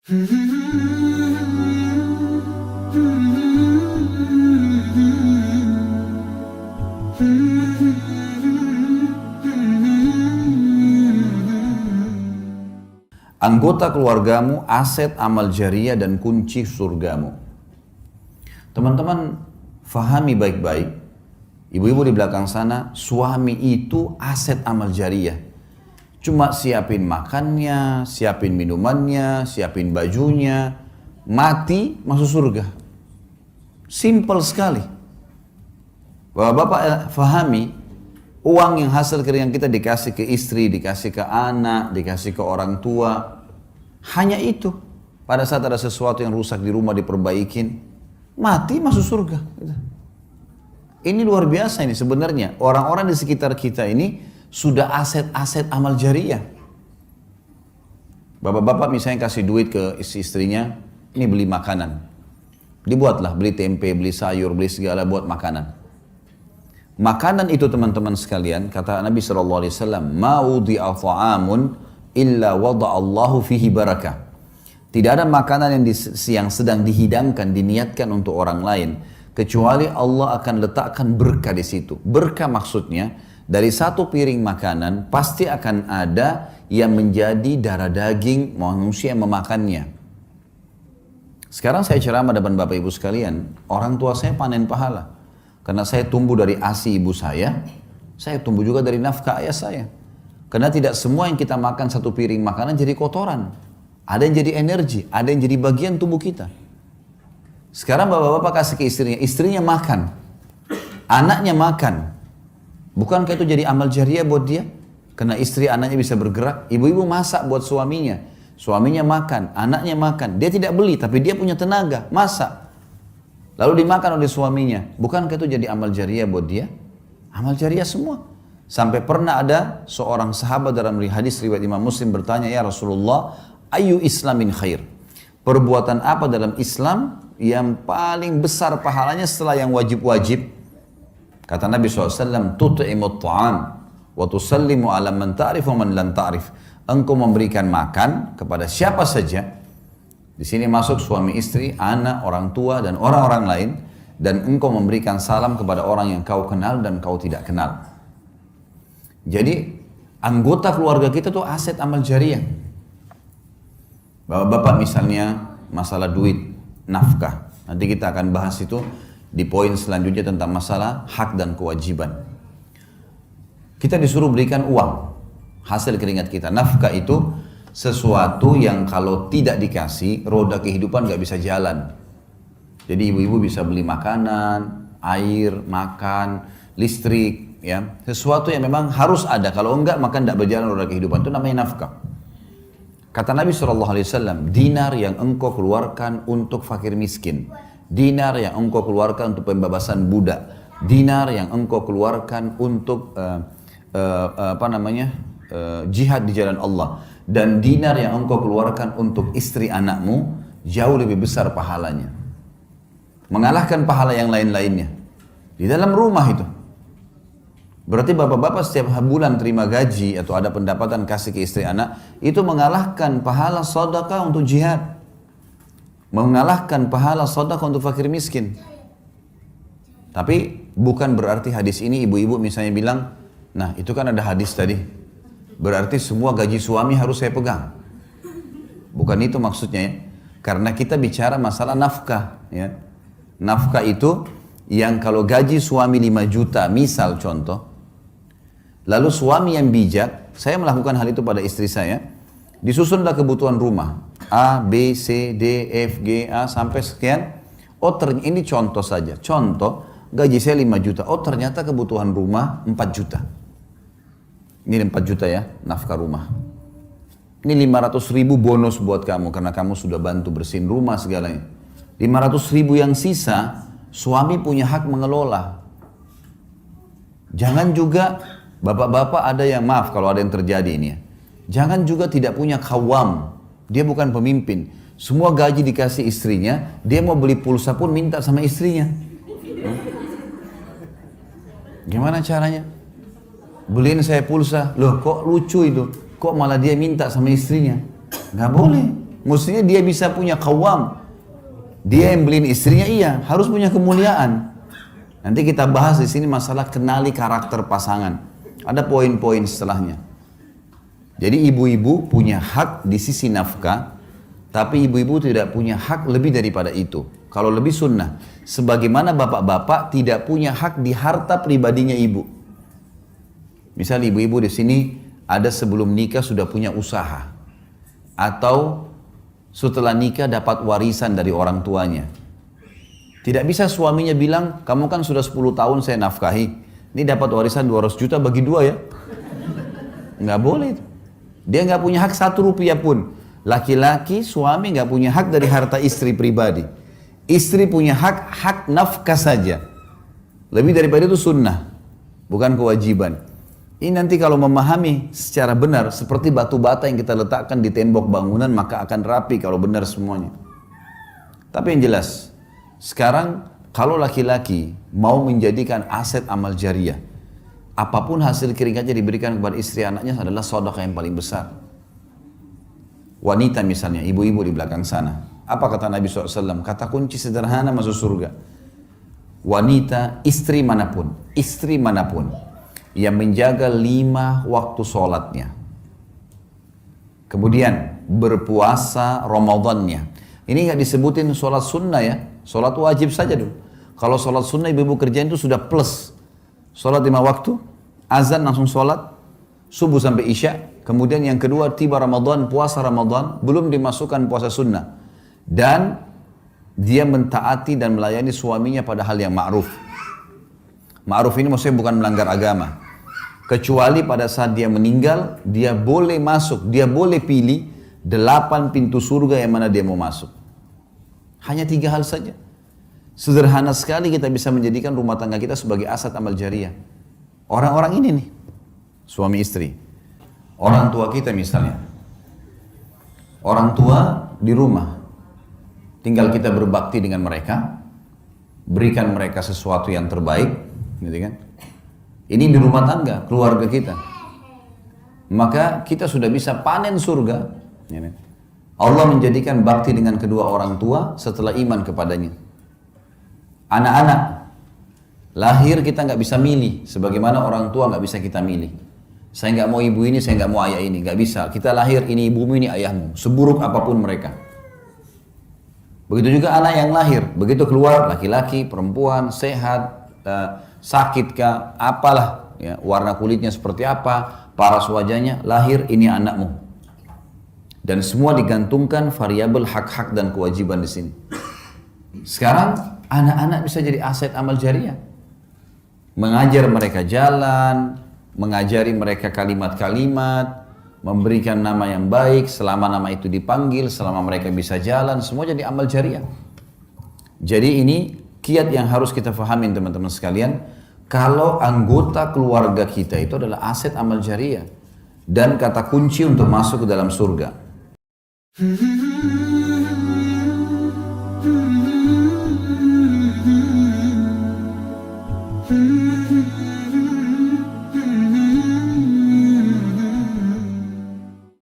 Anggota keluargamu, aset amal jariah dan kunci surgamu. Teman-teman fahami baik-baik, ibu-ibu di belakang sana, suami itu aset amal jariah. Cuma siapin makannya, siapin minumannya, siapin bajunya, mati masuk surga. Simple sekali. Bapak-bapak fahami, uang yang hasil keringat kita dikasih ke istri, dikasih ke anak, dikasih ke orang tua. Hanya itu. Pada saat ada sesuatu yang rusak di rumah diperbaikin, mati masuk surga. Ini luar biasa ini sebenarnya. Orang-orang di sekitar kita ini sudah aset-aset amal jariah. Bapak-bapak misalnya kasih duit ke istrinya, ini beli makanan. Dibuatlah, beli tempe, beli sayur, beli segala buat makanan. Makanan itu teman-teman sekalian, kata Nabi SAW, "Ma'udhi'a ta'amun illa wada'allahu fihi barakah." Tidak ada makanan yang sedang dihidangkan, diniatkan untuk orang lain, kecuali Allah akan letakkan berkah di situ. Berkah maksudnya, dari satu piring makanan, pasti akan ada yang menjadi darah daging manusia yang memakannya. Sekarang saya ceramah depan Bapak Ibu sekalian, orang tua saya panen pahala. Karena saya tumbuh dari ASI ibu saya tumbuh juga dari nafkah ayah saya. Karena tidak semua yang kita makan satu piring makanan jadi kotoran. Ada yang jadi energi, ada yang jadi bagian tubuh kita. Sekarang bapak-bapak kasih ke istrinya makan. Anaknya makan. Bukankah itu jadi amal jariah buat dia? Karena istri anaknya bisa bergerak. Ibu-ibu masak buat suaminya. Suaminya makan, anaknya makan. Dia tidak beli, tapi dia punya tenaga, masak. Lalu dimakan oleh suaminya. Bukankah itu jadi amal jariah buat dia? Amal jariah semua. Sampai pernah ada seorang sahabat dalam hadis riwayat Imam Muslim bertanya, "Ya Rasulullah, ayu islamin khair?" Perbuatan apa dalam Islam yang paling besar pahalanya setelah yang wajib-wajib? Kata Nabi SAW, "Tut'imut ta'am wa tusallimu ala man ta'rif wa man lam ta'rif." Engkau memberikan makan kepada siapa saja. Di sini masuk suami istri, anak, orang tua, dan orang-orang lain. Dan engkau memberikan salam kepada orang yang kau kenal dan kau tidak kenal. Jadi, anggota keluarga kita tuh aset amal jariah. Bapak-bapak misalnya, masalah duit, nafkah. Nanti kita akan bahas itu di poin selanjutnya tentang masalah hak dan kewajiban. Kita disuruh berikan uang, hasil keringat kita. Nafkah itu sesuatu yang kalau tidak dikasih, roda kehidupan gak bisa jalan. Jadi ibu-ibu bisa beli makanan, air, makan, listrik, ya. Sesuatu yang memang harus ada. Kalau enggak, maka tidak berjalan roda kehidupan. Itu namanya nafkah. Kata Nabi SAW, dinar yang engkau keluarkan untuk fakir miskin. Dinar yang engkau keluarkan untuk pembebasan budak. Dinar yang engkau keluarkan untuk jihad di jalan Allah. Dan dinar yang engkau keluarkan untuk istri anakmu jauh lebih besar pahalanya. Mengalahkan pahala yang lain-lainnya. Di dalam rumah itu. Berarti bapak-bapak setiap bulan terima gaji atau ada pendapatan kasih ke istri anak, itu mengalahkan pahala sedekah untuk jihad. Mengalahkan pahala sedekah untuk fakir miskin. Tapi bukan berarti hadis ini ibu-ibu misalnya bilang, nah itu kan ada hadis tadi. Berarti semua gaji suami harus saya pegang. Bukan itu maksudnya ya. Karena kita bicara masalah nafkah ya. Nafkah itu yang kalau gaji suami 5 juta misal contoh. Lalu suami yang bijak, saya melakukan hal itu pada istri saya. Disusunlah kebutuhan rumah. A, B, C, D, F, G, A sampai sekian. Oh ini contoh saja. Contoh gaji saya 5 juta. Oh ternyata kebutuhan rumah 4 juta. Ini 4 juta ya, nafkah rumah. Ini 500 ribu bonus buat kamu, karena kamu sudah bantu bersihin rumah segalanya. 500 ribu yang sisa, suami punya hak mengelola. Jangan juga, bapak-bapak ada yang, maaf kalau ada yang terjadi ini ya. Jangan juga tidak punya kawam, dia bukan pemimpin. Semua gaji dikasih istrinya, dia mau beli pulsa pun minta sama istrinya. Gimana caranya? Beliin saya pulsa, loh kok lucu itu, kok malah dia minta sama istrinya? Nggak boleh. Mestinya dia bisa punya qawwam. Dia yang beliin istrinya, iya, harus punya kemuliaan. Nanti kita bahas di sini masalah kenali karakter pasangan. Ada poin-poin setelahnya. Jadi ibu-ibu punya hak di sisi nafkah, tapi ibu-ibu tidak punya hak lebih daripada itu. Kalau lebih sunnah, sebagaimana bapak-bapak tidak punya hak di harta pribadinya ibu. Misal ibu-ibu di sini ada sebelum nikah sudah punya usaha, atau setelah nikah dapat warisan dari orang tuanya. Tidak bisa suaminya bilang, kamu kan sudah 10 tahun saya nafkahi, ini dapat warisan 200 juta bagi 2 ya. Nggak boleh itu. Dia nggak punya hak 1 rupiah pun. Laki-laki, suami nggak punya hak dari harta istri pribadi. Istri punya hak nafkah saja. Lebih daripada itu sunnah, bukan kewajiban. Ini nanti kalau memahami secara benar, seperti batu bata yang kita letakkan di tembok bangunan, maka akan rapi kalau benar semuanya. Tapi yang jelas, sekarang kalau laki-laki mau menjadikan aset amal jariah, apapun hasil keringatnya diberikan kepada istri anaknya adalah sedekah yang paling besar. Wanita misalnya, ibu-ibu di belakang sana. Apa kata Nabi SAW? Kata kunci sederhana masuk surga. Wanita, istri manapun yang menjaga 5 waktu sholatnya, kemudian berpuasa Ramadannya. Ini nggak disebutin sholat sunnah ya, sholat wajib saja dulu. Kalau sholat sunnah ibu-ibu kerjain itu sudah plus. Sholat 5 waktu, azan langsung sholat, subuh sampai isya. Kemudian yang kedua tiba Ramadan, puasa Ramadan, belum dimasukkan puasa sunnah. Dan dia mentaati dan melayani suaminya pada hal yang ma'ruf. Ma'ruf ini maksudnya bukan melanggar agama. Kecuali pada saat dia meninggal, dia boleh masuk, dia boleh pilih 8 pintu surga yang mana dia mau masuk. Hanya 3 hal saja. Sederhana sekali kita bisa menjadikan rumah tangga kita sebagai aset amal jariah. Orang-orang ini nih, suami istri. Orang tua kita misalnya. Orang tua di rumah. Tinggal kita berbakti dengan mereka. Berikan mereka sesuatu yang terbaik. Gitu kan? Ini di rumah tangga, keluarga kita. Maka kita sudah bisa panen surga. Allah menjadikan bakti dengan kedua orang tua setelah iman kepadanya. Anak-anak, lahir kita nggak bisa milih. Sebagaimana orang tua nggak bisa kita milih. Saya nggak mau ibu ini, saya nggak mau ayah ini. Nggak bisa. Kita lahir, ini ibumu, ini ayahmu. Seburuk apapun mereka. Begitu juga anak yang lahir. Begitu keluar, laki-laki, perempuan, sehat, sakit kah, apalah, ya, warna kulitnya seperti apa, paras wajahnya, lahir ini anakmu. Dan semua digantungkan variabel hak-hak dan kewajiban di sini. Sekarang anak-anak bisa jadi aset amal jariah. Mengajar mereka jalan, mengajari mereka kalimat-kalimat, memberikan nama yang baik, selama nama itu dipanggil, selama mereka bisa jalan, semua jadi amal jariah. Jadi ini kiat yang harus kita fahamin teman-teman sekalian, kalau anggota keluarga kita itu adalah aset amal jariah dan kata kunci untuk masuk ke dalam surga.